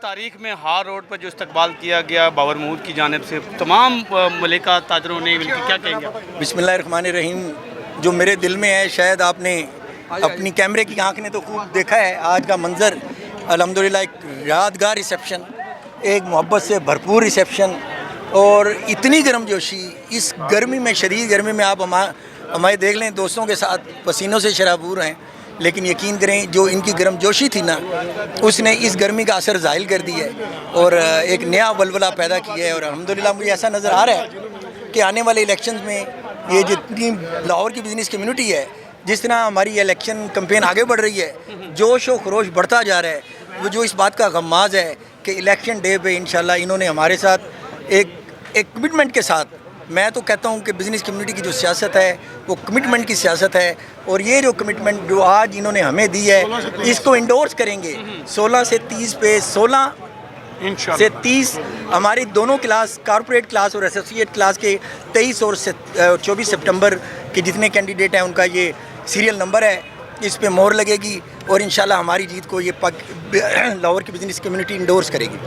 تاریخ میں ہار روڈ پر جو استقبال کیا گیا بابر محمود کی جانب سے، تمام ملکہ تاجروں نے مل کے، کیا کہیں گے آپ؟ بسم اللہ الرحمن الرحیم. جو میرے دل میں ہے، شاید آپ نے اپنی کیمرے کی آنکھ نے تو خوب دیکھا ہے آج کا منظر. الحمدللہ ایک یادگار ریسیپشن، ایک محبت سے بھرپور ریسیپشن، اور اتنی گرم جوشی اس گرمی میں، شدید گرمی میں. آپ ہمارے دیکھ لیں دوستوں کے ساتھ پسینوں سے شرابور ہیں، لیکن یقین کریں جو ان کی گرم جوشی تھی نا، اس نے اس گرمی کا اثر ظاہر کر دی ہے اور ایک نیا ولولہ پیدا کیا ہے. اور الحمدللہ مجھے ایسا نظر آ رہا ہے کہ آنے والے الیکشنز میں یہ جتنی لاہور کی بزنس کمیونٹی ہے، جس طرح ہماری الیکشن کمپین آگے بڑھ رہی ہے، جوش و خروش بڑھتا جا رہا ہے. وہ جو اس بات کا غماز ہے کہ الیکشن ڈے پہ انشاءاللہ انہوں نے ہمارے ساتھ ایک کمٹمنٹ کے ساتھ، میں تو کہتا ہوں کہ بزنس کمیونٹی کی جو سیاست ہے وہ کمٹمنٹ کی سیاست ہے. اور یہ جو کمٹمنٹ جو آج انہوں نے ہمیں دی ہے، اس کو انڈورس کریں گے 16 سے 30 پہ. 16 سے 30 ہماری دونوں کلاس، کارپوریٹ کلاس اور ایسوسیٹ کلاس کے 23 اور 24 سپٹمبر کے جتنے کینڈیڈیٹ ہیں ان کا یہ سیریل نمبر ہے، اس پہ مہر لگے گی اور انشاءاللہ ہماری جیت کو یہ لاہور کی بزنس کمیونٹی انڈورس کرے گی.